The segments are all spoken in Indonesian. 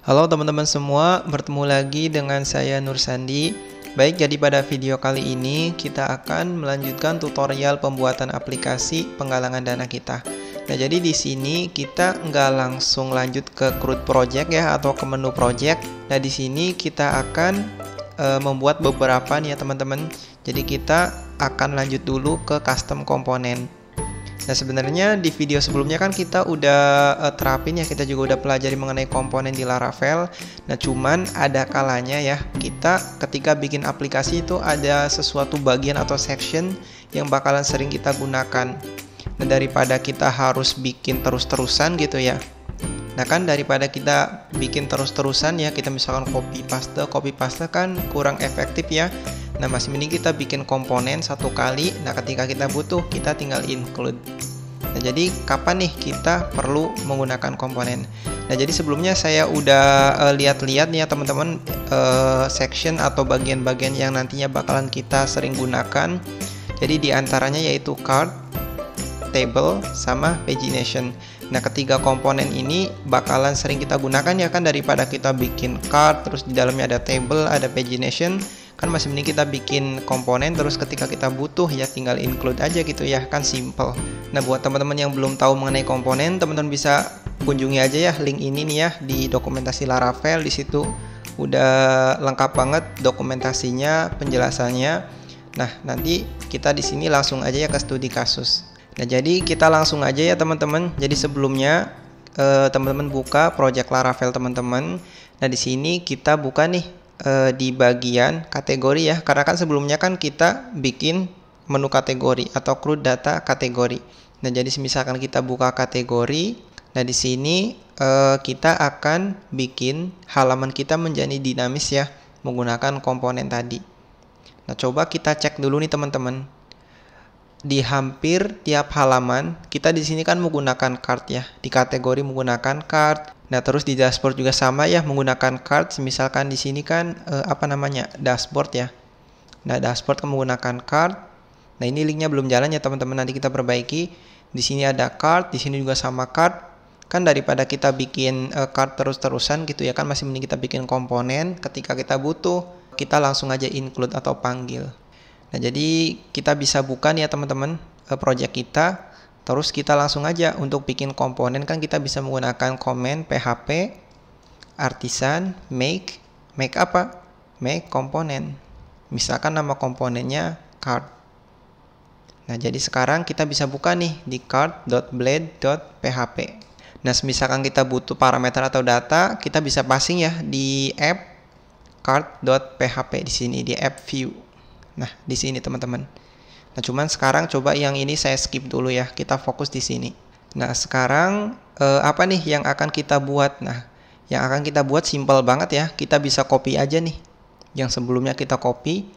Halo teman-teman semua, bertemu lagi dengan saya Nur Sandi. Baik, jadi pada video kali ini kita akan melanjutkan tutorial pembuatan aplikasi penggalangan dana kita. Nah, jadi di sini kita nggak langsung lanjut ke CRUD project ya atau ke menu project. Nah, di sini kita akan membuat beberapa nih ya teman-teman. Jadi kita akan lanjut dulu ke custom komponen. Nah, sebenarnya di video sebelumnya kan kita udah terapin ya, kita juga udah pelajari mengenai komponen di Laravel. Nah, cuman ada kalanya ya, kita ketika bikin aplikasi itu ada sesuatu bagian atau section yang bakalan sering kita gunakan. Nah, daripada kita harus bikin terus-terusan gitu ya. Nah, kan daripada kita bikin terus-terusan ya, kita misalkan copy paste kan kurang efektif ya. Nah, masih mending kita bikin komponen satu kali. Nah, ketika kita butuh, kita tinggal include. Nah, jadi kapan nih kita perlu menggunakan komponen? Nah, jadi sebelumnya saya udah lihat-lihat nih ya teman-teman, section atau bagian-bagian yang nantinya bakalan kita sering gunakan. Jadi diantaranya yaitu card, table, sama pagination. Nah, ketiga komponen ini bakalan sering kita gunakan ya kan, daripada kita bikin card terus di dalamnya ada table, ada pagination. Kan masih mending kita bikin komponen terus ketika kita butuh ya tinggal include aja gitu ya, kan simple. Nah, buat teman-teman yang belum tahu mengenai komponen, teman-teman bisa kunjungi aja ya link ini nih ya di dokumentasi Laravel. Di situ udah lengkap banget dokumentasinya, penjelasannya. Nah, nanti kita di sini langsung aja ya ke studi kasus. Nah, jadi kita langsung aja ya teman-teman. Jadi sebelumnya teman-teman buka project Laravel teman-teman. Nah, di sini kita buka nih di bagian kategori ya, karena kan sebelumnya kan kita bikin menu kategori atau CRUD data kategori. Nah, jadi misalkan kita buka kategori, nah di sini kita akan bikin halaman kita menjadi dinamis ya menggunakan komponen tadi. Nah, coba kita cek dulu nih teman-teman. Di hampir tiap halaman kita di sini kan menggunakan card ya, di kategori menggunakan card. Nah, terus di dashboard juga sama ya menggunakan card. Misalkan di sini kan dashboard ya. Nah, dashboard kan menggunakan card. Nah, ini linknya belum jalan ya teman-teman, nanti kita perbaiki. Di sini ada card, di sini juga sama card. Kan daripada kita bikin card terus-terusan gitu ya kan, masih mending kita bikin komponen. Ketika kita butuh, kita langsung aja include atau panggil. Nah, jadi kita bisa buka nih ya teman-teman project kita. Terus kita langsung aja untuk bikin komponen kan kita bisa menggunakan command php artisan make apa? Make komponen. Misalkan nama komponennya card. Nah, jadi sekarang kita bisa buka nih di card.blade.php. Nah, misalkan kita butuh parameter atau data, kita bisa passing ya di app card.php di sini di app view. Nah, di sini teman-teman. Nah, cuman sekarang coba yang ini saya skip dulu ya. Kita fokus di sini. Nah, sekarang apa nih yang akan kita buat? Nah, yang akan kita buat simple banget ya. Kita bisa copy aja nih. Yang sebelumnya kita copy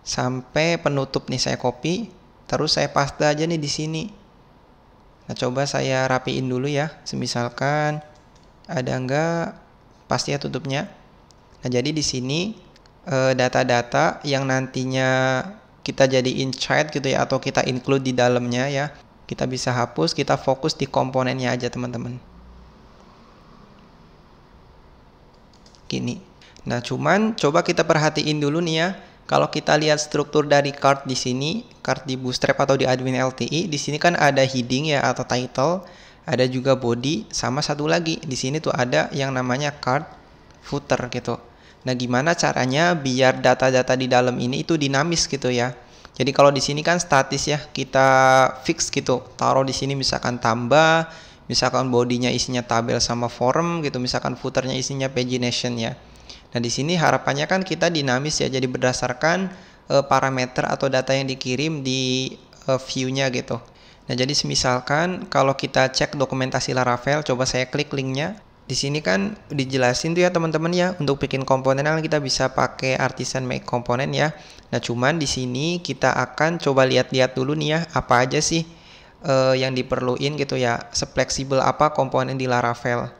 sampai penutup nih saya copy, terus saya paste aja nih di sini. Nah, coba saya rapiin dulu ya. Semisalkan ada enggak pasti ya tutupnya. Nah, jadi di sini data-data yang nantinya kita jadiin child gitu ya atau kita include di dalamnya ya, kita bisa hapus, kita fokus di komponennya aja teman-teman. Gini. Nah, cuman coba kita perhatiin dulu nih ya. Kalau kita lihat struktur dari card di sini, card di Bootstrap atau di Admin LTI, di sini kan ada heading ya atau title, ada juga body, sama satu lagi di sini tuh ada yang namanya card footer gitu. Nah, gimana caranya biar data-data di dalam ini itu dinamis gitu ya. Jadi kalau di sini kan statis ya, kita fix gitu. Taruh di sini misalkan tambah, misalkan bodinya isinya tabel sama form gitu, misalkan footernya isinya pagination ya. Nah, di sini harapannya kan kita dinamis ya. Jadi berdasarkan parameter atau data yang dikirim di view-nya gitu. Nah, jadi misalkan kalau kita cek dokumentasi Laravel, coba saya klik linknya. Di sini kan dijelasin tuh ya teman-teman ya, untuk bikin komponen kan kita bisa pakai artisan make komponen ya. Nah, cuman di sini kita akan coba lihat-lihat dulu nih ya, apa aja sih yang diperluin gitu ya, sefleksibel apa komponen di Laravel.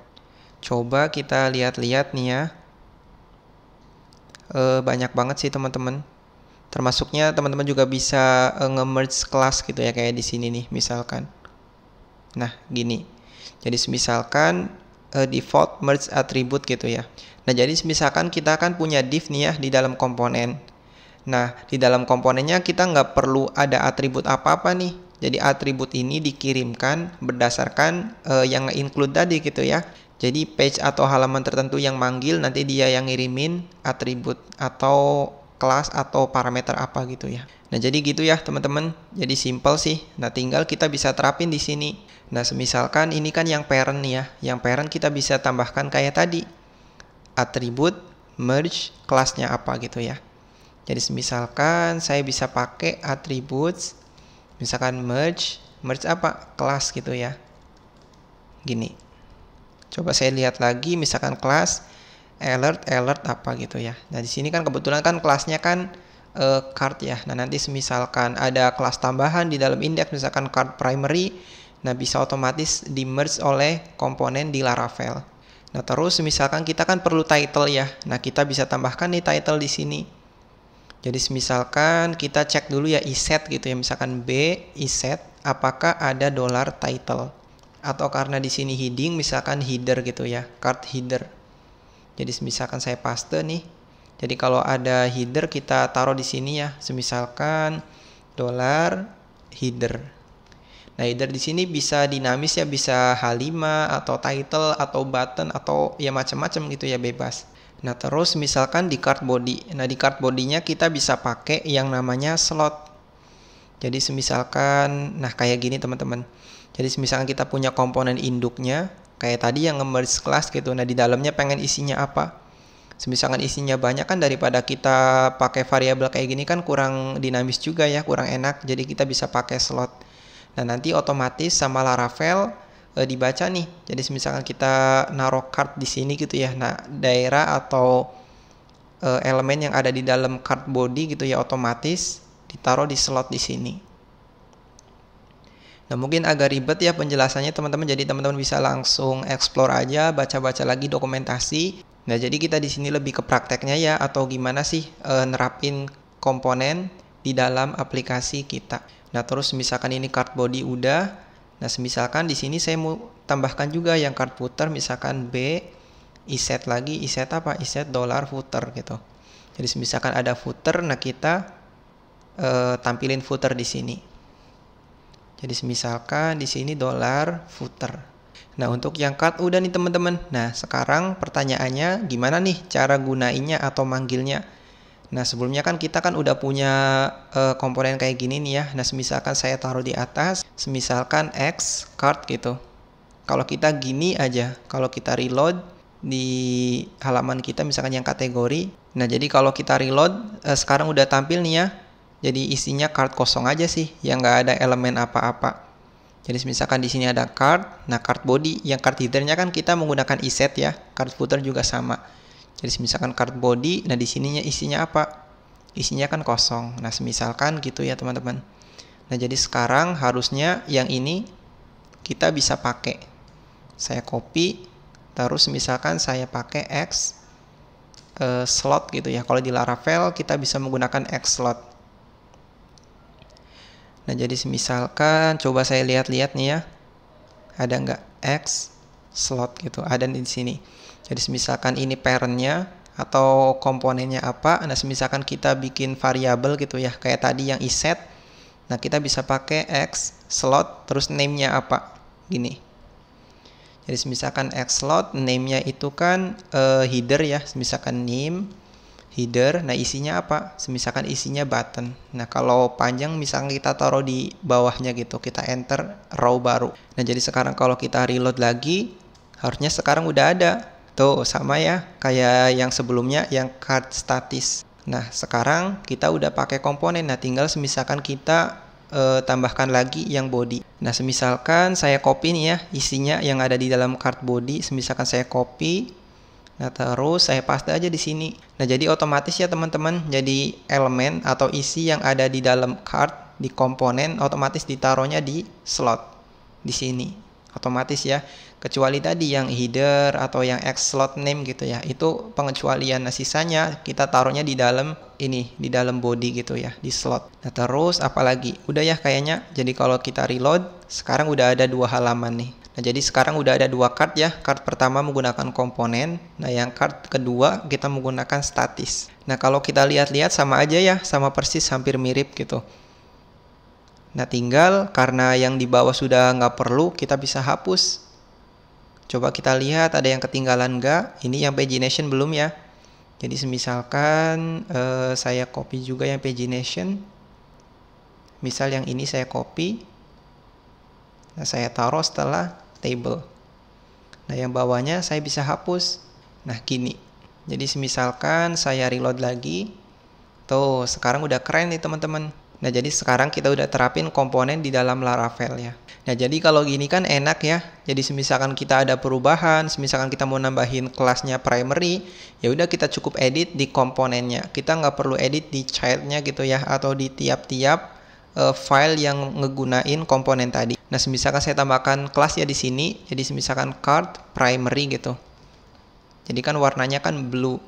Coba kita lihat-lihat nih ya. Banyak banget sih teman-teman. Termasuknya teman-teman juga bisa nge-merge kelas gitu ya, kayak di sini nih misalkan. Nah, gini. Jadi misalkan default merge attribute gitu ya. Nah, jadi misalkan kita kan punya div nih ya di dalam komponen. Nah, di dalam komponennya kita nggak perlu ada atribut apa-apa nih. Jadi atribut ini dikirimkan berdasarkan yang nge-include tadi gitu ya. Jadi page atau halaman tertentu yang manggil, nanti dia yang ngirimin atribut atau kelas atau parameter apa gitu ya. Nah, jadi gitu ya teman-teman. Jadi simple sih. Nah, tinggal kita bisa terapin di sini. Nah, semisalkan ini kan yang parent nih ya. Yang parent kita bisa tambahkan kayak tadi. Atribut, merge, kelasnya apa gitu ya. Jadi misalkan saya bisa pakai attributes, misalkan merge apa? Kelas gitu ya. Gini. Coba saya lihat lagi, misalkan kelas alert apa gitu ya. Nah, di sini kan kebetulan kan kelasnya kan card ya. Nah, nanti misalkan ada kelas tambahan di dalam index, misalkan card primary, nah bisa otomatis di merge oleh komponen di Laravel. Nah, terus misalkan kita kan perlu title ya. Nah, kita bisa tambahkan nih title di sini. Jadi misalkan kita cek dulu ya iset gitu ya, misalkan B iset apakah ada $title. Atau karena di sini heading, misalkan header gitu ya, card header. Jadi misalkan saya paste nih. Jadi kalau ada header kita taruh di sini ya, misalkan $header. Nah, header di sini bisa dinamis ya, bisa H5 atau title atau button atau ya macam-macam gitu ya, bebas. Nah, terus misalkan di card body. Nah, di card body-nya kita bisa pakai yang namanya slot. Jadi misalkan, nah kayak gini teman-teman. Jadi misalkan kita punya komponen induknya, kayak tadi yang nge-merge class gitu. Nah, di dalamnya pengen isinya apa? Misalkan isinya banyak kan, daripada kita pakai variabel kayak gini kan kurang dinamis juga ya, kurang enak. Jadi kita bisa pakai slot. Nah, nanti otomatis sama Laravel dibaca nih. Jadi misalkan kita naruh card di sini gitu ya. Nah, daerah atau elemen yang ada di dalam card body gitu ya, otomatis ditaruh di slot di sini. Nah, mungkin agak ribet ya penjelasannya teman-teman. Jadi teman-teman bisa langsung explore aja, baca-baca lagi dokumentasi. Nah, jadi kita di sini lebih ke prakteknya ya, atau gimana sih nerapin komponen di dalam aplikasi kita. Nah, terus misalkan ini card body udah. Nah, misalkan di sini saya mau tambahkan juga yang card footer, misalkan B iset lagi, iset apa? Iset $footer gitu. Jadi misalkan ada footer, nah kita tampilin footer di sini. Jadi misalkan di sini $footer. Nah, untuk yang card udah nih teman-teman. Nah, sekarang pertanyaannya gimana nih cara gunainnya atau manggilnya? Nah, sebelumnya kan kita kan udah punya komponen kayak gini nih ya. Nah, misalkan saya taruh di atas, misalkan X card gitu. Kalau kita gini aja, kalau kita reload di halaman kita misalkan yang kategori. Nah, jadi kalau kita reload sekarang udah tampil nih ya. Jadi isinya card kosong aja sih, yang nggak ada elemen apa-apa. Jadi misalkan di sini ada card, nah card body, yang card headernya kan kita menggunakan iset ya, card footer juga sama. Jadi misalkan card body, nah di sininya isinya apa? Isinya kan kosong. Nah, misalkan gitu ya teman-teman. Nah, jadi sekarang harusnya yang ini kita bisa pakai. Saya copy, terus misalkan saya pakai X slot gitu ya. Kalau di Laravel kita bisa menggunakan X slot. Nah, jadi misalkan coba saya lihat-lihat nih ya. Ada nggak X slot gitu? Ada di sini. Jadi misalkan ini parentnya atau komponennya apa. Nah, misalkan kita bikin variabel gitu ya. Kayak tadi yang iset. Nah, kita bisa pakai X slot terus name-nya apa. Gini. Jadi misalkan X slot name-nya itu kan header ya. Misalkan name header, nah isinya apa? Misalkan isinya button. Nah, kalau panjang misalkan kita taruh di bawahnya gitu, kita enter row baru. Nah, jadi sekarang kalau kita reload lagi, harusnya sekarang udah ada. Tuh, sama ya, kayak yang sebelumnya yang card statis. Nah, sekarang kita udah pakai komponen. Nah, tinggal misalkan kita tambahkan lagi yang body. Nah, misalkan saya copy nih ya, isinya yang ada di dalam card body. Misalkan saya copy. Nah, terus saya paste aja di sini. Nah, jadi otomatis ya teman-teman, jadi elemen atau isi yang ada di dalam card, di komponen, otomatis ditaruhnya di slot. Di sini. Otomatis ya. Kecuali tadi yang header atau yang X slot name gitu ya. Itu pengecualian. Nah, sisanya kita taruhnya di dalam ini, di dalam body gitu ya, di slot. Nah, terus apalagi? Udah ya kayaknya. Jadi kalau kita reload, sekarang udah ada 2 halaman nih. Nah, jadi sekarang udah ada dua card ya. Card pertama menggunakan komponen. Nah, yang card kedua kita menggunakan statis. Nah, kalau kita lihat-lihat sama aja ya, sama persis, hampir mirip gitu. Nah, tinggal karena yang di bawah sudah nggak perlu, kita bisa hapus. Coba kita lihat ada yang ketinggalan nggak? Ini yang pagination belum ya. Jadi misalkan saya copy juga yang pagination. Misal yang ini saya copy. Nah, saya taruh setelah table. Nah, yang bawahnya saya bisa hapus. Nah, gini. Jadi misalkan saya reload lagi. Tuh, sekarang udah keren nih teman-teman. Nah, jadi sekarang kita udah terapin komponen di dalam Laravel ya. Nah, jadi kalau gini kan enak ya. Jadi misalkan kita ada perubahan, misalkan kita mau nambahin kelasnya primary, ya udah kita cukup edit di komponennya. Kita nggak perlu edit di childnya gitu ya, atau di tiap-tiap file yang ngegunain komponen tadi. Nah, misalkan saya tambahkan kelas ya di sini, jadi misalkan card primary gitu. Jadi kan warnanya kan blue.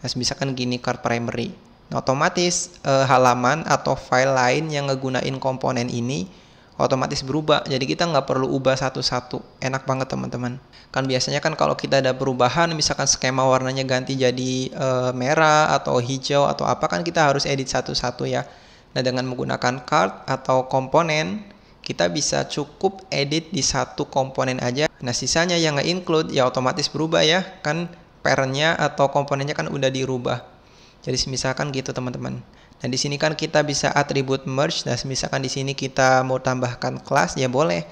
Nah, misalkan gini card primary. Nah, otomatis halaman atau file lain yang ngegunain komponen ini otomatis berubah. Jadi kita nggak perlu ubah satu-satu. Enak banget teman-teman. Kan biasanya kan kalau kita ada perubahan, misalkan skema warnanya ganti jadi merah atau hijau atau apa, kan kita harus edit satu-satu ya. Nah, dengan menggunakan card atau komponen, kita bisa cukup edit di satu komponen aja. Nah, sisanya yang nge-include ya otomatis berubah ya. Kan parentnya atau komponennya kan udah dirubah. Jadi misalkan gitu teman-teman. Nah, di sini kan kita bisa atribut merge. Nah, misalkan di sini kita mau tambahkan kelas ya boleh.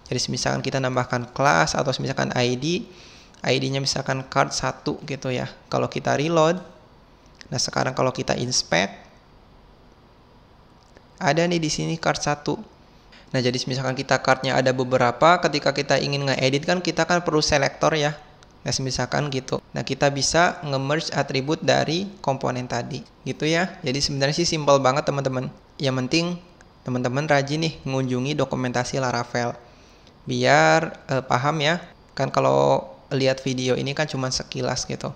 Jadi misalkan kita nambahkan kelas atau misalkan ID-nya misalkan card 1 gitu ya. Kalau kita reload, nah sekarang kalau kita inspect, ada nih di sini card 1. Nah, jadi misalkan kita cardnya ada beberapa, ketika kita ingin nge-edit kan kita kan perlu selektor ya. Nah, misalkan gitu. Nah, kita bisa nge-merge atribut dari komponen tadi. Gitu ya. Jadi sebenarnya sih simple banget teman-teman. Yang penting teman-teman rajin nih mengunjungi dokumentasi Laravel. Biar paham ya. Kan kalau lihat video ini kan cuma sekilas gitu.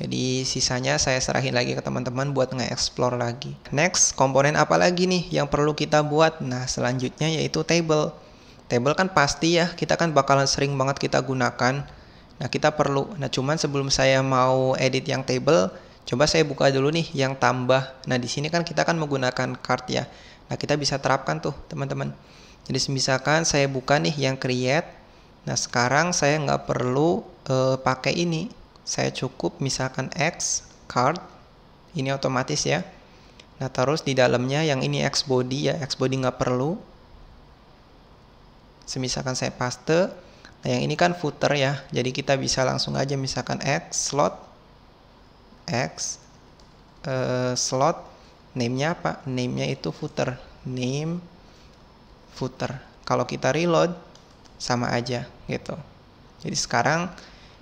Jadi sisanya saya serahin lagi ke teman-teman buat nge-explore lagi. Next, komponen apa lagi nih yang perlu kita buat? Nah, selanjutnya yaitu table. Table kan pasti ya, kita kan bakalan sering banget kita gunakan. Nah, kita perlu. Nah, cuman sebelum saya mau edit yang table, coba saya buka dulu nih yang tambah. Nah, di sini kan kita kan menggunakan card ya. Nah, kita bisa terapkan tuh teman-teman. Jadi misalkan saya buka nih yang create. Nah, sekarang saya nggak perlu pakai ini. Saya cukup misalkan X card, ini otomatis ya. Nah, terus di dalamnya yang ini X body ya, X body nggak perlu. Misalkan saya paste. Nah, yang ini kan footer ya, jadi kita bisa langsung aja misalkan X slot, name-nya apa? Name-nya itu footer, name footer. Kalau kita reload sama aja gitu. Jadi sekarang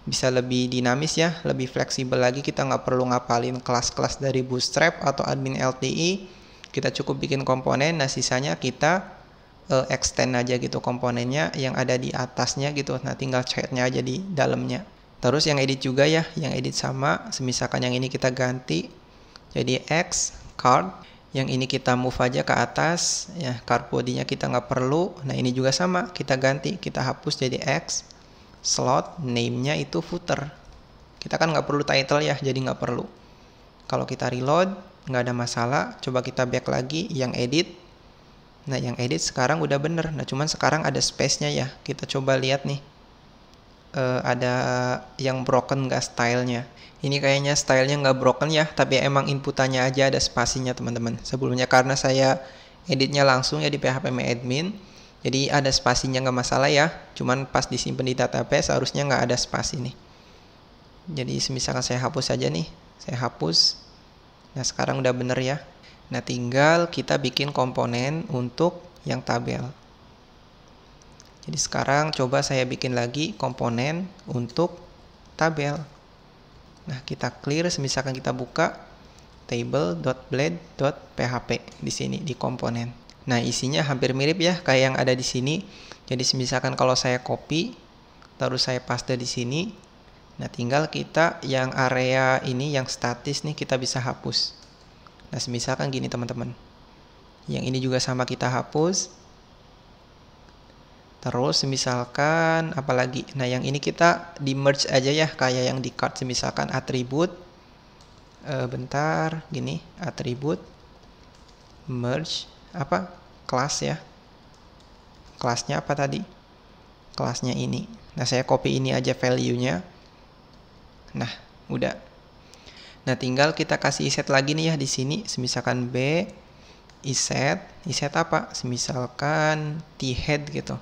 bisa lebih dinamis ya, lebih fleksibel lagi. Kita nggak perlu ngapalin kelas-kelas dari Bootstrap atau admin LTI. Kita cukup bikin komponen, nah sisanya kita extend aja gitu komponennya yang ada di atasnya gitu. Nah, tinggal chatnya aja di dalamnya. Terus yang edit juga ya, yang edit sama. Misalkan yang ini kita ganti jadi X card, yang ini kita move aja ke atas ya, card body-nya kita nggak perlu. Nah, ini juga sama, kita ganti, kita hapus jadi X slot, name-nya itu footer. Kita kan nggak perlu title ya, jadi nggak perlu. Kalau kita reload, nggak ada masalah. Coba kita back lagi, yang edit. Nah, yang edit sekarang udah bener. Nah, cuman sekarang ada space-nya ya. Kita coba lihat nih. Ada yang broken nggak stylenya. Ini kayaknya stylenya nggak broken ya, tapi emang inputannya aja ada spasinya teman-teman. Sebelumnya karena saya editnya langsung ya di PHP admin. Jadi ada spasinya nggak masalah ya, cuman pas disimpan di database harusnya nggak ada spasi nih. Jadi misalkan saya hapus saja nih, saya hapus. Nah, sekarang udah bener ya. Nah, tinggal kita bikin komponen untuk yang tabel. Jadi sekarang coba saya bikin lagi komponen untuk tabel. Nah, kita clear, misalkan kita buka table.blade.php di sini di komponen. Nah, isinya hampir mirip ya kayak yang ada di sini. Jadi misalkan kalau saya copy, terus saya paste di sini. Nah, tinggal kita yang area ini yang statis nih kita bisa hapus. Nah, misalkan gini teman-teman. Yang ini juga sama kita hapus. Terus misalkan apalagi, nah yang ini kita di merge aja ya, kayak yang di card, misalkan atribut, bentar, gini, atribut, merge, apa, kelas ya, kelasnya apa tadi, kelasnya ini. Nah saya copy ini aja value-nya, nah udah. Nah tinggal kita kasih set lagi nih ya di sini, misalkan B, iset apa, misalkan t-head gitu.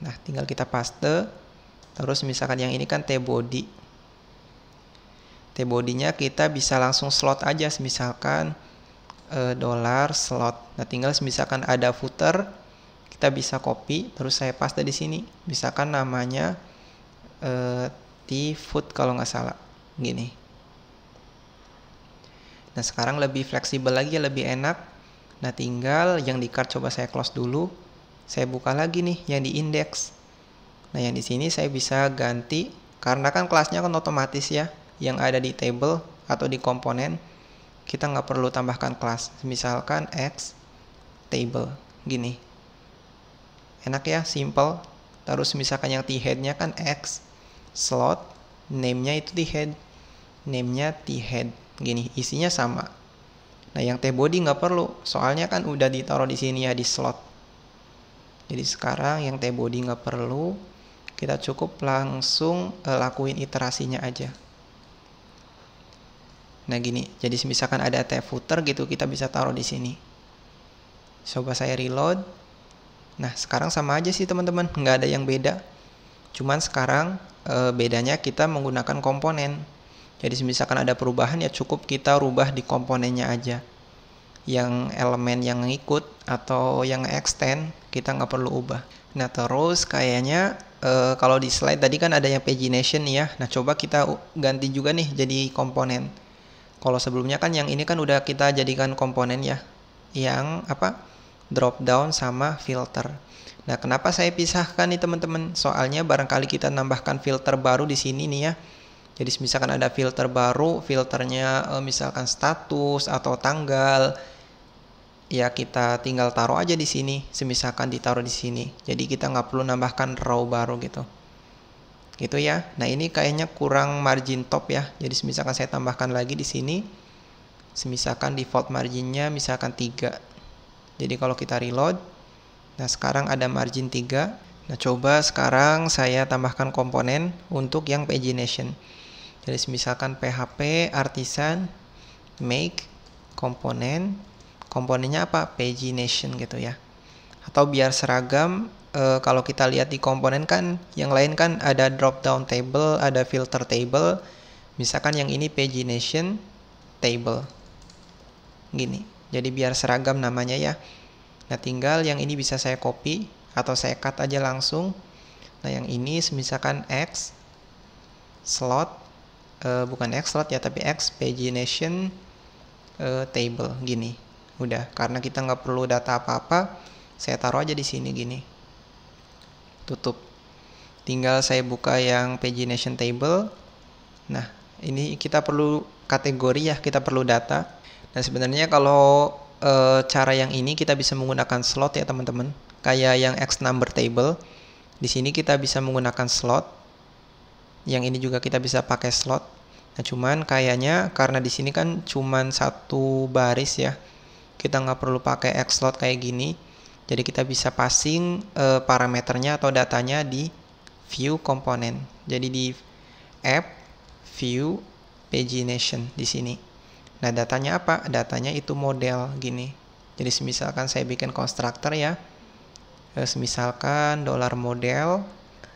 Nah, tinggal kita paste. Terus misalkan yang ini kan t-body. T-body-nya kita bisa langsung slot aja, misalkan $slot. Nah, tinggal misalkan ada footer, kita bisa copy, terus saya paste di sini. Misalkan namanya t-foot kalau nggak salah, gini. Nah, sekarang lebih fleksibel lagi, lebih enak. Nah, tinggal yang di card coba saya close dulu. Saya buka lagi nih yang di index. Nah, yang di sini saya bisa ganti karena kan kelasnya kan otomatis ya, yang ada di table atau di komponen. Kita nggak perlu tambahkan kelas. Misalkan X table gini. Enak ya, simple. Terus misalkan yang t-head-nya kan X slot, name-nya itu t-head. Name-nya t-head gini, isinya sama. Nah, yang t-body nggak perlu, soalnya kan udah ditaruh di sini ya di slot. Jadi sekarang yang t-body nggak perlu, kita cukup langsung lakuin iterasinya aja. Nah gini, jadi misalkan ada t-footer gitu, kita bisa taruh di sini. Coba saya reload. Nah sekarang sama aja sih teman-teman, nggak ada yang beda. Cuman sekarang bedanya kita menggunakan komponen. Jadi misalkan ada perubahan ya cukup kita rubah di komponennya aja. Yang elemen yang ngikut atau yang extend kita nggak perlu ubah. Nah terus kayaknya kalau di slide tadi kan ada yang pagination ya. Nah coba kita ganti juga nih jadi komponen. Kalau sebelumnya kan yang ini kan udah kita jadikan komponen ya, yang apa, drop down sama filter. Nah kenapa saya pisahkan nih teman-teman? Soalnya barangkali kita nambahkan filter baru di sini nih ya. Jadi misalkan ada filter baru, filternya misalkan status atau tanggal, ya kita tinggal taruh aja di sini. Misalkan ditaruh di sini. Jadi kita nggak perlu nambahkan row baru gitu. Gitu ya. Nah ini kayaknya kurang margin top ya. Jadi misalkan saya tambahkan lagi di sini. Misalkan default marginnya misalkan 3. Jadi kalau kita reload, nah sekarang ada margin 3. Nah coba sekarang saya tambahkan komponen untuk yang pagination. Jadi misalkan PHP artisan make komponen, komponennya apa? Pagination gitu ya. Atau biar seragam, kalau kita lihat di komponen kan yang lain kan ada drop down table, ada filter table. Misalkan yang ini pagination table. Gini. Jadi biar seragam namanya ya. Nah, tinggal yang ini bisa saya copy atau saya cut aja langsung. Nah, yang ini misalkan X slot, bukan X slot ya, tapi X pagination table gini. Udah, karena kita nggak perlu data apa-apa, saya taruh aja di sini gini. Tutup. Tinggal saya buka yang pagination table. Nah, ini kita perlu kategori ya, kita perlu data. Nah, sebenarnya kalau cara yang ini kita bisa menggunakan slot ya teman-teman. Kayak yang X number table. Di sini kita bisa menggunakan slot. Yang ini juga kita bisa pakai slot. Nah, cuman kayaknya karena di sini kan cuman satu baris ya. Kita nggak perlu pakai X slot kayak gini. Jadi kita bisa passing parameternya atau datanya di view komponen. Jadi di app view pagination di sini. Nah, datanya apa? Datanya itu model gini. Jadi misalkan saya bikin constructor ya. Misalkan $model.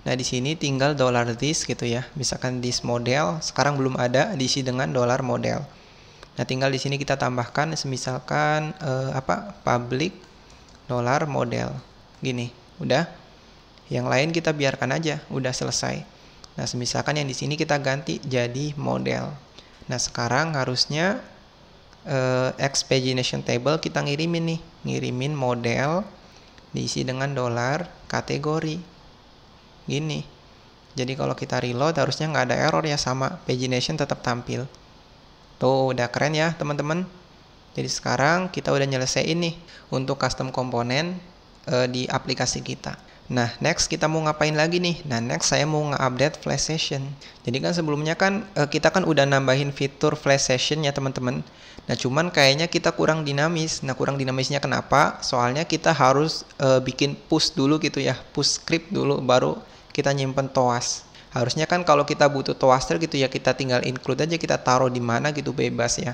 Nah, di sini tinggal $this gitu ya. Misalkan this model sekarang belum ada, diisi dengan $model. Nah, tinggal di sini kita tambahkan misalkan public $model. Gini, udah. Yang lain kita biarkan aja, udah selesai. Nah, misalkan yang di sini kita ganti jadi model. Nah, sekarang harusnya X pagination table kita ngirimin nih, ngirimin model diisi dengan $kategori. Gini. Jadi kalau kita reload harusnya nggak ada error ya, sama pagination tetap tampil. Tuh udah keren ya teman-teman. Jadi sekarang kita udah nyelesain nih untuk custom komponen di aplikasi kita. Nah, next kita mau ngapain lagi nih? Nah, next saya mau nge-update Flash Session. Jadi kan sebelumnya kan kita kan udah nambahin fitur Flash Session ya teman-teman. Nah, cuman kayaknya kita kurang dinamis. Nah, kurang dinamisnya kenapa? Soalnya kita harus bikin push dulu gitu ya, push script dulu baru kita nyimpen toas. Harusnya kan kalau kita butuh toaster gitu ya, kita tinggal include aja, kita taruh di mana gitu bebas ya.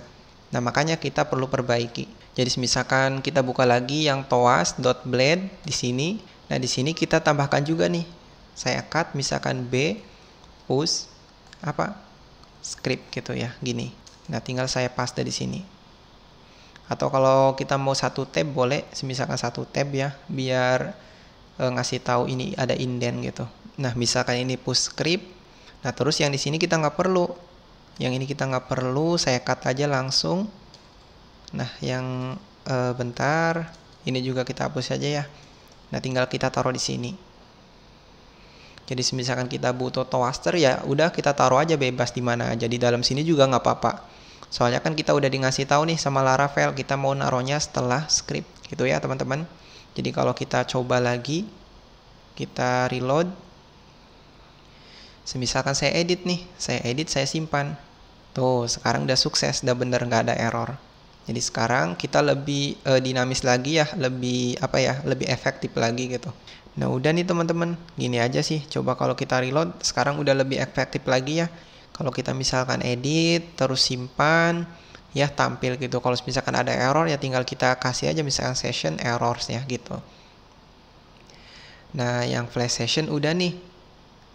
Nah, makanya kita perlu perbaiki. Jadi misalkan kita buka lagi yang toas.blade di sini. Nah, di sini kita tambahkan juga nih. Saya cut misalkan B push script gitu ya, gini. Nah, tinggal saya paste di sini. Atau kalau kita mau satu tab boleh, misalkan satu tab ya, biar ngasih tahu ini ada indent gitu. Nah, misalkan ini push script. Nah, terus yang di sini kita nggak perlu. Yang ini kita nggak perlu, saya cut aja langsung. Nah, yang bentar, ini juga kita hapus aja ya. Nah, tinggal kita taruh di sini. Jadi misalkan kita butuh toaster ya udah kita taruh aja bebas di mana aja, di dalam sini juga nggak apa-apa. Soalnya kan kita udah dikasih tahu nih sama Laravel kita mau naruhnya setelah script gitu ya teman-teman. Jadi kalau kita coba lagi, kita reload. Misalkan saya edit nih, saya simpan. Tuh, sekarang udah sukses, udah bener nggak ada error. Jadi sekarang kita lebih dinamis lagi ya, lebih lebih efektif lagi gitu. Nah, udah nih teman-teman, gini aja sih. Coba kalau kita reload, sekarang udah lebih efektif lagi ya. Kalau kita misalkan edit, terus simpan, ya tampil gitu. Kalau misalkan ada error ya tinggal kita kasih aja misalkan session errors ya gitu. Nah, yang Flash Session udah nih.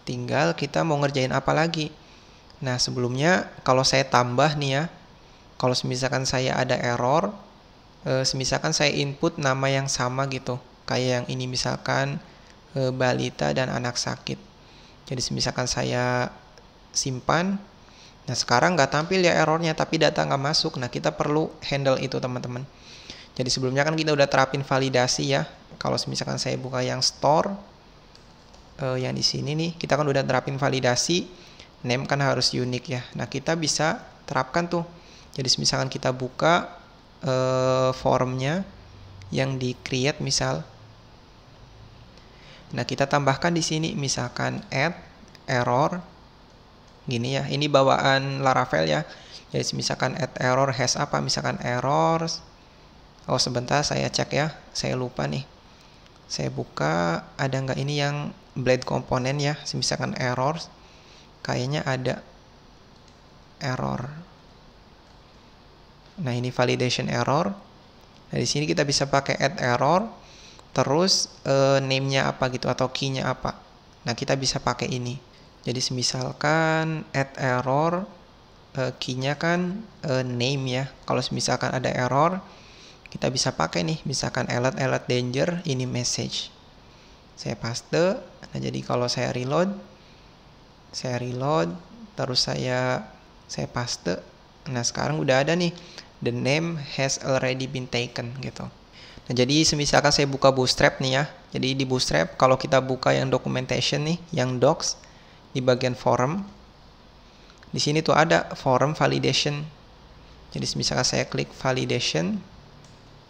Tinggal kita mau ngerjain apa lagi. Nah, sebelumnya kalau saya tambah nih ya, kalau misalkan saya ada error, misalkan saya input nama yang sama gitu, kayak yang ini misalkan balita dan anak sakit. Jadi misalkan saya simpan, nah sekarang nggak tampil ya errornya, tapi data nggak masuk. Nah, kita perlu handle itu teman-teman. Jadi sebelumnya kan kita udah terapin validasi ya. Kalau misalkan saya buka yang store, yang di sini nih, kita kan udah terapin validasi, name kan harus unik ya. Nah, kita bisa terapkan tuh. Jadi misalkan kita buka formnya yang di create misal. Nah, kita tambahkan di sini misalkan add error. Gini ya, ini bawaan Laravel ya. Jadi misalkan add error has apa? Misalkan errors. Oh, sebentar saya cek ya. Saya lupa nih. Saya buka, ada nggak ini yang blade komponen ya? Misalkan errors. Kayaknya ada error. Nah, ini validation error. Nah, di sini kita bisa pakai add error, terus name-nya apa gitu atau key-nya apa. Nah, kita bisa pakai ini. Jadi misalkan add error, key-nya kan name ya. Kalau misalkan ada error, kita bisa pakai nih, misalkan alert danger, ini message. Saya paste. Nah, jadi kalau saya reload, terus saya paste. Nah, sekarang udah ada nih, the name has already been taken gitu. Nah, jadi misalkan saya buka Bootstrap nih ya. Jadi di Bootstrap kalau kita buka yang documentation nih, yang docs di bagian forum, di sini tuh ada forum validation. Jadi misalkan saya klik validation.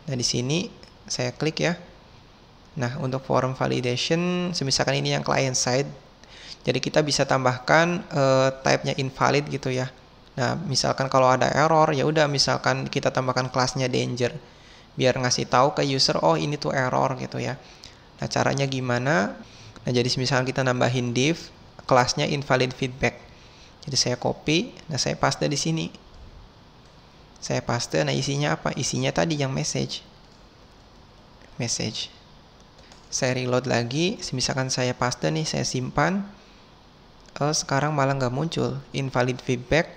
Nah, di sini saya klik ya. Nah, untuk forum validation, misalkan ini yang client side. Jadi kita bisa tambahkan type-nya invalid gitu ya. Nah, misalkan kalau ada error, ya udah misalkan kita tambahkan kelasnya danger. Biar ngasih tahu ke user, oh ini tuh error gitu ya. Nah, caranya gimana? Nah, jadi misalkan kita nambahin div, kelasnya invalid feedback. Jadi saya copy, nah saya paste di sini. Saya paste, nah isinya apa? Isinya tadi yang message. Saya reload lagi, misalkan saya paste nih, saya simpan. Sekarang malah nggak muncul invalid feedback.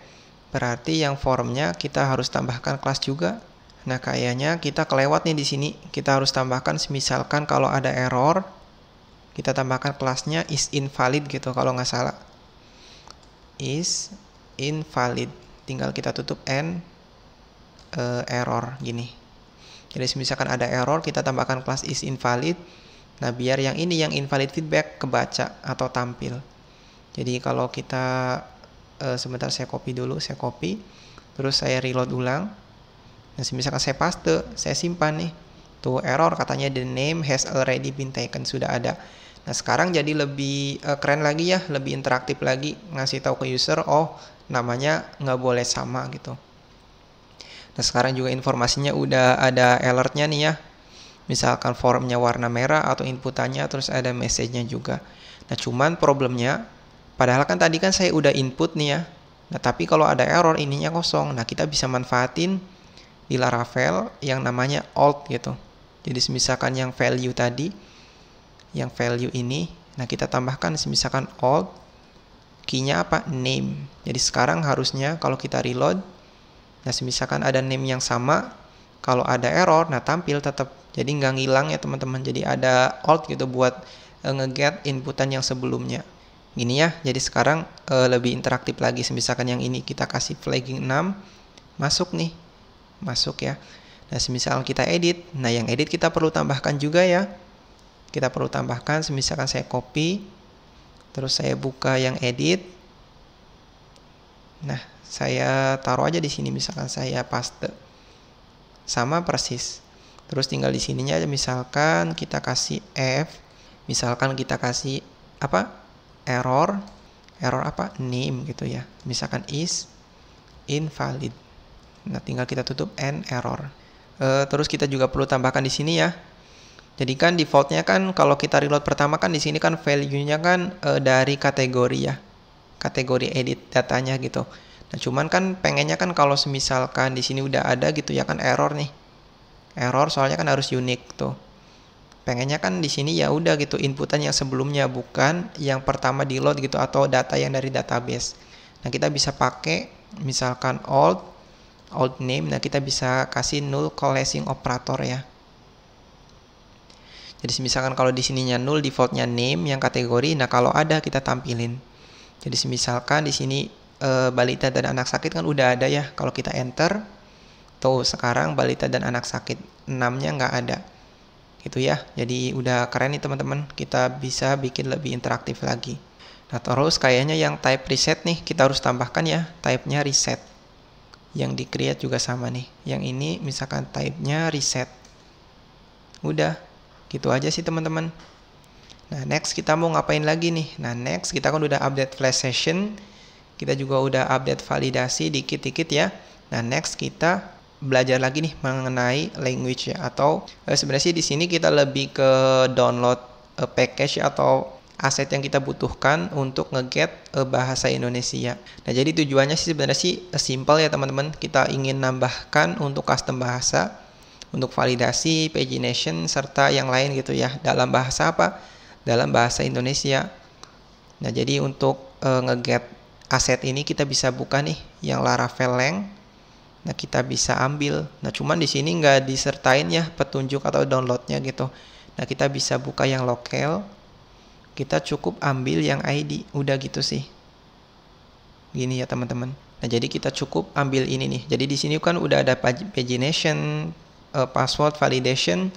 Berarti yang formnya kita harus tambahkan kelas juga. Nah, kayaknya kita kelewat nih di sini. Kita harus tambahkan misalkan kalau ada error, kita tambahkan kelasnya is invalid gitu kalau nggak salah. Is invalid. Tinggal kita tutup and error gini. Jadi misalkan ada error, kita tambahkan kelas is invalid. Nah, biar yang ini yang invalid feedback kebaca atau tampil. Jadi kalau kita sebentar saya copy dulu, terus saya reload ulang. Nah, misalkan saya paste, saya simpan nih. Tuh error katanya the name has already been taken, sudah ada. Nah, sekarang jadi lebih keren lagi ya, lebih interaktif lagi, ngasih tahu ke user, oh namanya nggak boleh sama gitu. Nah, sekarang juga informasinya udah ada alertnya nih ya. Misalkan formnya warna merah atau inputannya, terus ada message-nya juga. Nah, cuman problemnya, padahal kan tadi kan saya udah input nih ya. Nah, tapi kalau ada error ininya kosong. Nah, kita bisa manfaatin di Laravel yang namanya alt gitu. Jadi misalkan yang value tadi, yang value ini, nah kita tambahkan misalkan alt, key-nya apa? Name. Jadi sekarang harusnya kalau kita reload, nah misalkan ada name yang sama, kalau ada error, nah tampil tetap. Jadi nggak ngilang ya teman-teman. Jadi ada alt gitu buat nge-get inputan yang sebelumnya. Gini ya, jadi sekarang lebih interaktif lagi. Misalkan yang ini kita kasih flagging 6, masuk nih. Masuk ya. Nah, misalkan kita edit, nah yang edit kita perlu tambahkan juga ya. Kita perlu tambahkan, misalkan saya copy, terus saya buka yang edit. Nah, saya taruh aja di sini, misalkan saya paste. Sama persis. Terus tinggal di sininya aja, misalkan kita kasih F, misalkan kita kasih apa? Error apa? Name gitu ya. Misalkan is invalid. Nah, tinggal kita tutup and error. Terus kita juga perlu tambahkan di sini ya. Jadi kan defaultnya kan kalau kita reload pertama kan di sini kan value-nya kan dari kategori ya. Kategori edit datanya gitu. Nah, cuman kan pengennya kan kalau misalkan di sini udah ada gitu ya kan error nih. Error soalnya kan harus unik tuh. Pengennya kan di sini ya udah gitu inputan yang sebelumnya, bukan yang pertama di load gitu atau data yang dari database. Nah, kita bisa pakai misalkan alt name. Nah, kita bisa kasih null coalescing operator ya. Jadi misalkan kalau di sininya null, defaultnya name yang kategori. Nah, kalau ada kita tampilin. Jadi misalkan di sini balita dan anak sakit kan udah ada ya. Kalau kita enter, tuh sekarang balita dan anak sakit 6-nya nggak ada. Gitu ya. Jadi udah keren nih teman-teman. Kita bisa bikin lebih interaktif lagi. Nah, terus kayaknya yang type reset nih kita harus tambahkan ya. Type-nya reset. Yang di create juga sama nih. Yang ini misalkan type-nya reset. Udah. Gitu aja sih teman-teman. Nah, next kita mau ngapain lagi nih? Nah, next kita kan udah update flash session. Kita juga udah update validasi dikit-dikit ya. Nah, next kita belajar lagi nih mengenai language ya. Atau sebenarnya sih di sini kita lebih ke download package atau aset yang kita butuhkan untuk nge-get bahasa Indonesia. Nah, jadi tujuannya sih sebenarnya sih simple ya teman-teman. Kita ingin nambahkan untuk custom bahasa, untuk validasi, pagination, serta yang lain gitu ya. Dalam bahasa apa? Dalam bahasa Indonesia. Nah, jadi untuk nge-get aset ini kita bisa buka nih yang Laravel Lang. Nah, kita bisa ambil. Nah, cuman di sini nggak disertain ya petunjuk atau downloadnya gitu. Nah, kita bisa buka yang lokal. Kita cukup ambil yang ID. Udah gitu sih. Gini ya teman-teman. Nah, jadi kita cukup ambil ini nih. Jadi di sini kan udah ada pagination, password validation,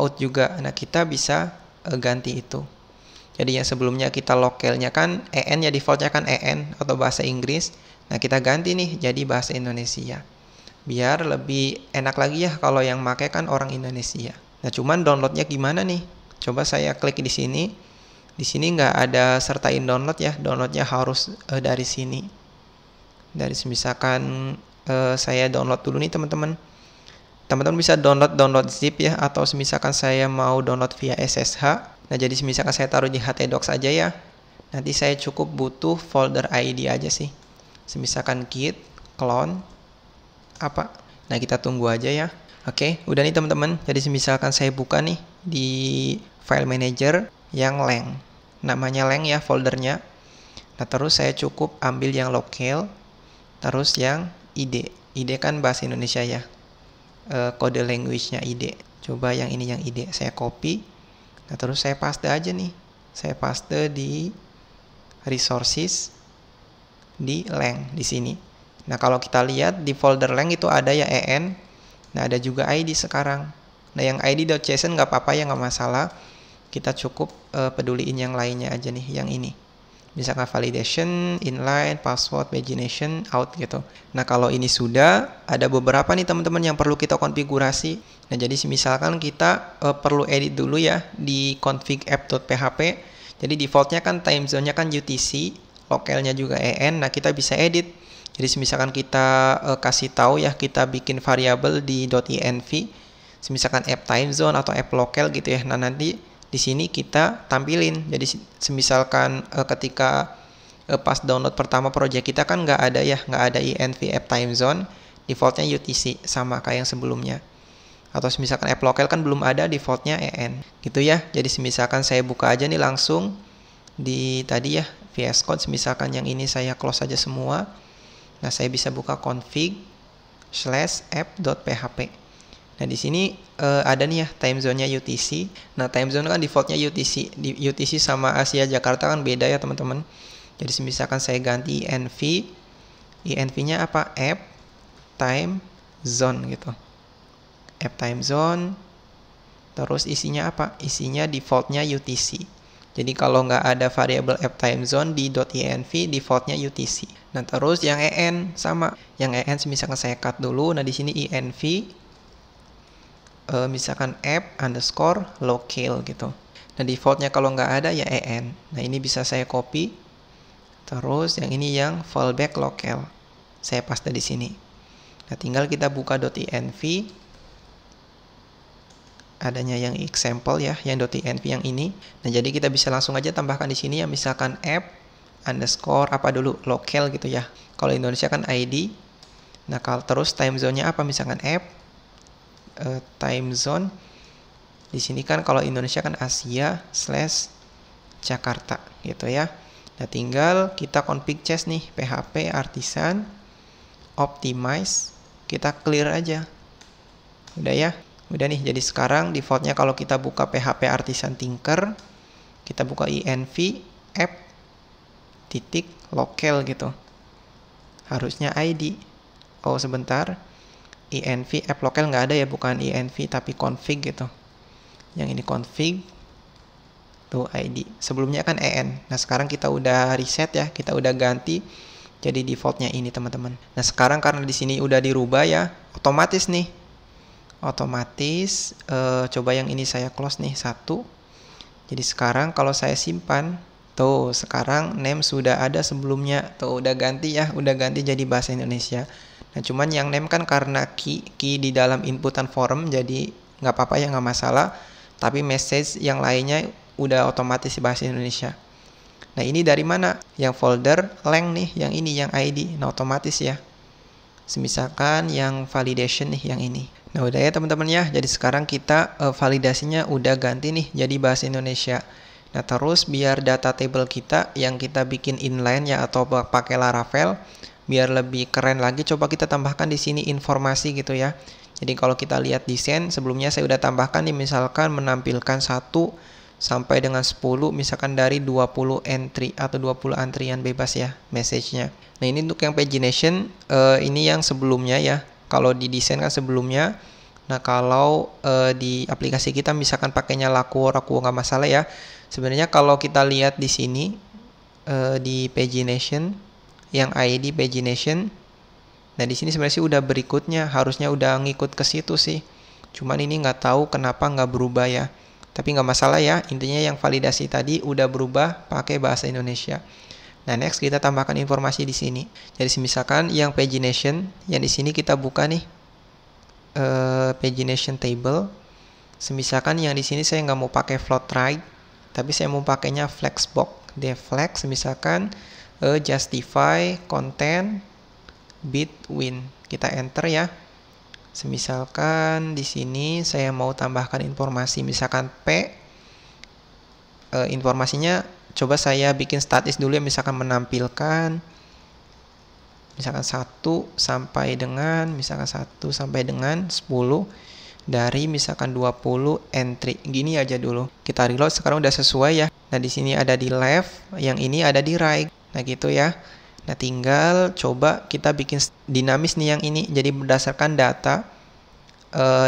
out juga. Nah, kita bisa ganti itu. Jadi yang sebelumnya kita lokalnya kan EN ya, defaultnya kan EN atau bahasa Inggris. Nah, kita ganti nih jadi bahasa Indonesia. Biar lebih enak lagi ya kalau yang pakai kan orang Indonesia. Nah, cuman downloadnya gimana nih? Coba saya klik di sini. Di sini nggak ada sertain download ya. Downloadnya harus dari sini. Dari misalkan saya download dulu nih teman-teman. Teman-teman bisa download zip ya, atau misalkan saya mau download via SSH. Nah, jadi misalkan saya taruh di htdocs aja ya. Nanti saya cukup butuh folder ID aja sih. Misalkan git clone apa. Nah, kita tunggu aja ya. Oke, udah nih teman-teman. Jadi misalkan saya buka nih di file manager yang lang. Namanya lang ya foldernya. Nah, terus saya cukup ambil yang lokal, terus yang ID. ID kan bahasa Indonesia ya. Kode language-nya ID. Coba yang ini yang ID. Saya copy. Nah, terus saya paste aja nih. Saya paste di resources di lang di sini. Nah, kalau kita lihat di folder lang itu ada ya EN. Nah, ada juga ID sekarang. Nah, yang id.json nggak apa-apa ya, nggak masalah. Kita cukup peduliin yang lainnya aja nih, yang ini. misalkan validation, inline, password, pagination, out gitu. Nah kalau ini sudah, ada beberapa nih teman-teman yang perlu kita konfigurasi. Nah jadi misalkan kita perlu edit dulu ya di config app.php. Jadi defaultnya kan time zone-nya kan UTC, lokalnya juga EN. Nah kita bisa edit. Jadi misalkan kita kasih tahu ya, kita bikin variabel di .env, misalkan app time zone atau app local gitu ya. Nah nanti di sini kita tampilin. Jadi misalkan ketika pas download pertama project kita kan nggak ada ya, nggak ada env app time zone, defaultnya UTC sama kayak yang sebelumnya. Atau misalkan app local kan belum ada, defaultnya EN gitu ya. Jadi misalkan saya buka aja nih langsung di tadi ya VS Code, misalkan yang ini saya close aja semua. Nah saya bisa buka config/app.php. Nah di sini ada nih ya time zone-nya UTC. Nah time zone kan defaultnya UTC. UTC sama Asia Jakarta kan beda ya teman-teman. Jadi misalkan saya ganti env, env-nya apa? App time zone gitu. App time zone. Terus isinya apa? Isinya defaultnya UTC. Jadi kalau nggak ada variabel app time zone di .env, defaultnya UTC. Nah terus yang EN sama. Yang EN misalkan saya cut dulu. Nah di sini env misalkan app_local gitu. Nah defaultnya kalau nggak ada ya EN. Nah ini bisa saya copy. Terus yang ini yang fallback local. Saya paste di sini. Nah tinggal kita buka .env. Adanya yang example ya, yang .env yang ini. Nah jadi kita bisa langsung aja tambahkan di sini ya, misalkan app_ apa dulu, local gitu ya. Kalau Indonesia kan ID. Nah kalau terus time zone-nya apa, misalkan app time zone. Di sini kan kalau Indonesia kan Asia/Jakarta gitu ya. Nah tinggal kita config chest nih, php artisan optimize, kita clear aja. Udah ya. Udah nih, jadi sekarang defaultnya kalau kita buka PHP Artisan Tinker, kita buka env app.local gitu. Harusnya ID. Oh sebentar, env app local nggak ada ya, bukan env tapi config gitu. Yang ini config, tuh ID. Sebelumnya kan EN. Nah sekarang kita udah reset ya, kita udah ganti jadi defaultnya ini teman-teman. Nah sekarang karena di sini udah dirubah ya, otomatis nih. Coba yang ini saya close nih, 1. Jadi sekarang kalau saya simpan, tuh sekarang name sudah ada sebelumnya, tuh udah ganti ya, udah ganti jadi bahasa Indonesia. Nah cuman yang name kan karena key di dalam inputan form, jadi nggak apa-apa ya, nggak masalah. Tapi message yang lainnya udah otomatis bahasa Indonesia. Nah ini dari mana? Yang folder length nih, yang ini yang ID, nah otomatis ya. Misalkan yang validation nih, yang ini. Nah udah ya teman-teman ya, jadi sekarang kita validasinya udah ganti nih jadi bahasa Indonesia. Nah terus biar data table kita yang kita bikin inline ya atau pakai Laravel, biar lebih keren lagi, coba kita tambahkan di sini informasi gitu ya. Jadi kalau kita lihat desain, sebelumnya saya udah tambahkan nih, misalkan menampilkan 1 sampai dengan 10, misalkan dari 20 entry atau 20 antrian bebas ya message-nya. Nah ini untuk yang pagination, ini yang sebelumnya ya. Kalau di desain kan sebelumnya. Nah kalau di aplikasi kita misalkan pakainya Laku nggak masalah ya. Sebenarnya kalau kita lihat di sini di pagination, yang ID pagination. Nah di sini sebenarnya sih udah berikutnya, harusnya udah ngikut ke situ sih. Cuman ini nggak tahu kenapa nggak berubah ya. Tapi nggak masalah ya. Intinya yang validasi tadi udah berubah pakai bahasa Indonesia. Nah, next kita tambahkan informasi di sini. Jadi misalkan yang pagination, yang di sini kita buka nih pagination table. Misalkan yang di sini saya nggak mau pakai float right, tapi saya mau pakainya flexbox. Deflex misalkan justify content between. Kita enter ya. Misalkan di sini saya mau tambahkan informasi, misalkan P. Informasinya coba saya bikin statis dulu ya, misalkan menampilkan misalkan 1 sampai dengan 10 dari misalkan 20 entry. Gini aja dulu. Kita reload, sekarang udah sesuai ya. Nah, di sini ada di left, yang ini ada di right. Nah, gitu ya. Nah, tinggal coba kita bikin dinamis nih yang ini. Jadi berdasarkan data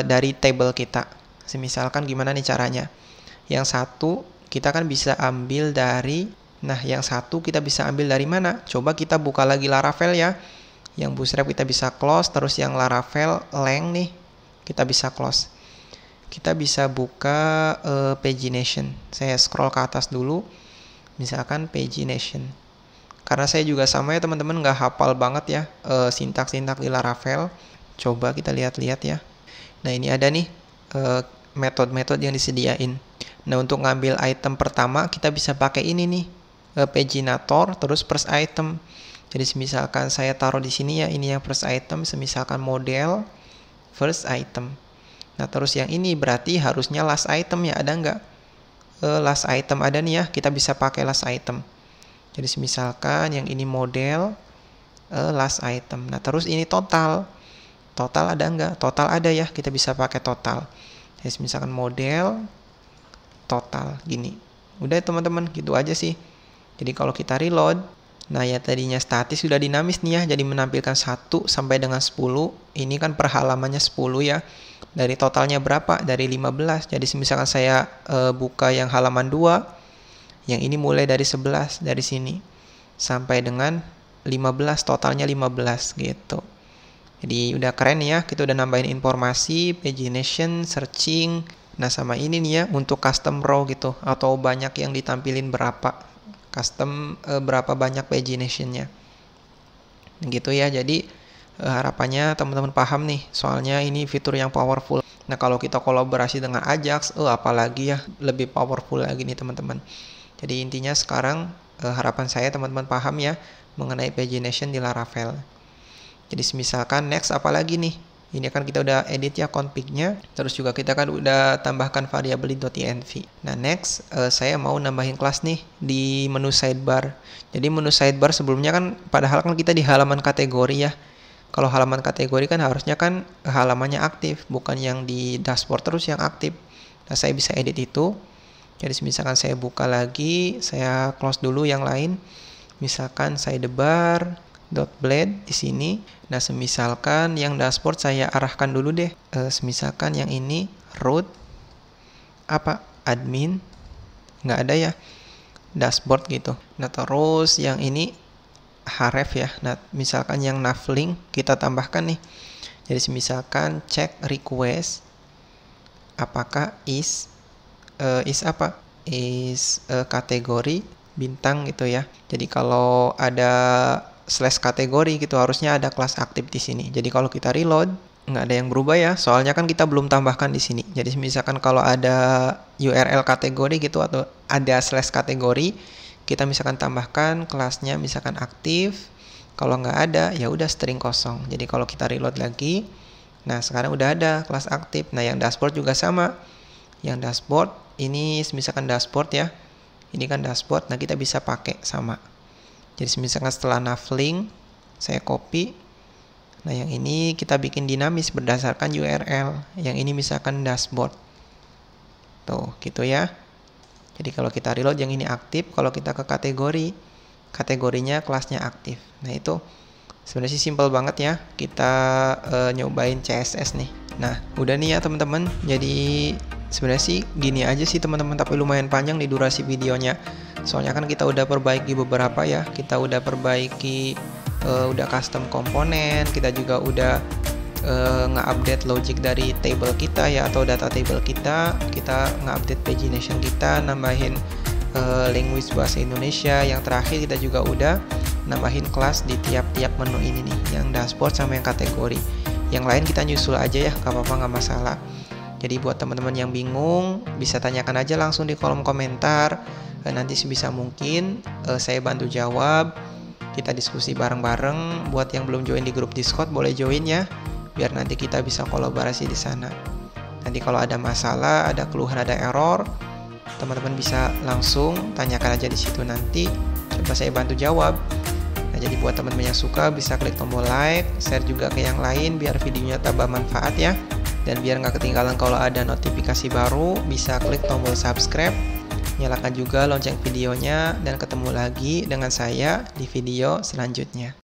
dari table kita. Misalkan gimana nih caranya? Yang 1 kita kan bisa ambil dari Nah, yang satu kita bisa ambil dari mana? Coba kita buka lagi Laravel ya. Yang Bootstrap kita bisa close, terus yang Laravel length nih kita bisa close. Kita bisa buka pagination. Saya scroll ke atas dulu. Misalkan pagination. Karena saya juga sama ya teman-teman, nggak hafal banget ya sintak-sintak di Laravel. Coba kita lihat-lihat ya. Nah, ini ada nih metode-metode yang disediain. Nah, untuk ngambil item pertama kita bisa pakai ini nih, paginator terus first item. Jadi misalkan saya taruh di sini ya, ini yang first item, misalkan model first item. Nah, terus yang ini berarti harusnya last item ya, ada nggak? Last item ada nih ya, kita bisa pakai last item. Jadi misalkan yang ini model last item. Nah, terus ini total. Total ada nggak? Total ada ya, kita bisa pakai total. Jadi misalkan model total gini. Udah teman-teman, gitu aja sih. Jadi kalau kita reload, nah ya tadinya statis sudah dinamis nih ya, jadi menampilkan 1 sampai dengan 10. Ini kan per halamannya 10 ya. Dari totalnya berapa? Dari 15. Jadi misalkan saya buka yang halaman 2, yang ini mulai dari 11 dari sini sampai dengan 15, totalnya 15 gitu. Jadi udah keren ya, kita udah nambahin informasi, pagination, searching. Nah, sama ini nih ya untuk custom row gitu, atau banyak yang ditampilin berapa. Custom berapa banyak paginationnya gitu ya. Jadi harapannya teman-teman paham nih, soalnya ini fitur yang powerful. Nah, kalau kita kolaborasi dengan Ajax, apalagi ya lebih powerful lagi nih teman-teman. Jadi intinya sekarang harapan saya teman-teman paham ya mengenai pagination di Laravel. Jadi misalkan next apalagi nih, ini kan kita udah edit ya config-nya, terus juga kita kan udah tambahkan variable.env. Nah, next saya mau nambahin kelas nih di menu sidebar. Jadi menu sidebar sebelumnya kan padahal kan kita di halaman kategori ya. Kalau halaman kategori kan harusnya kan halamannya aktif, bukan yang di dashboard terus yang aktif. Nah, saya bisa edit itu. Jadi misalkan saya buka lagi, saya close dulu yang lain. Misalkan sidebar .blade di sini. Nah, semisalkan yang dashboard saya arahkan dulu deh. Semisalkan yang ini root admin, nggak ada ya dashboard gitu. Nah, terus yang ini href ya. Nah, misalkan yang navlink kita tambahkan nih. Jadi misalkan check request apakah is kategori bintang gitu ya. Jadi kalau ada slash kategori gitu harusnya ada kelas aktif di sini. Jadi kalau kita reload nggak ada yang berubah ya, soalnya kan kita belum tambahkan di sini. Jadi misalkan kalau ada URL kategori gitu atau ada slash kategori, kita misalkan tambahkan kelasnya misalkan aktif. Kalau nggak ada ya udah string kosong. Jadi kalau kita reload lagi, nah sekarang udah ada kelas aktif. Nah, yang dashboard juga sama. Yang dashboard ini misalkan dashboard ya. Ini kan dashboard. Nah, kita bisa pakai sama. Jadi misalkan setelah navlink saya copy. Nah, yang ini kita bikin dinamis berdasarkan URL. Yang ini misalkan dashboard. Tuh, gitu ya. Jadi kalau kita reload yang ini aktif, kalau kita ke kategori, kategorinya kelasnya aktif. Nah, itu sebenarnya sih simple banget ya. Kita nyobain CSS nih. Nah, udah nih ya teman-teman. Jadi sebenarnya sih gini aja sih teman-teman, tapi lumayan panjang di durasi videonya. Soalnya kan kita udah perbaiki beberapa ya. Kita udah perbaiki, udah custom komponen, kita juga udah nge-update logic dari table kita ya, atau data table kita nge-update pagination kita, nambahin language bahasa Indonesia. Yang terakhir kita juga udah nambahin kelas di tiap-tiap menu ini nih, yang dashboard sama yang kategori. Yang lain kita nyusul aja ya, gak apa-apa, gak masalah. Jadi buat teman-teman yang bingung bisa tanyakan aja langsung di kolom komentar. Nanti sebisa mungkin saya bantu jawab. Kita diskusi bareng-bareng. Buat yang belum join di grup Discord boleh join ya, biar nanti kita bisa kolaborasi di sana. Nanti kalau ada masalah, ada keluhan, ada error, teman-teman bisa langsung tanyakan aja di situ, nanti coba saya bantu jawab. Nah, jadi buat teman-teman yang suka bisa klik tombol like, share juga ke yang lain biar videonya tambah manfaat ya. Dan biar nggak ketinggalan kalau ada notifikasi baru, bisa klik tombol subscribe, nyalakan juga lonceng videonya, dan ketemu lagi dengan saya di video selanjutnya.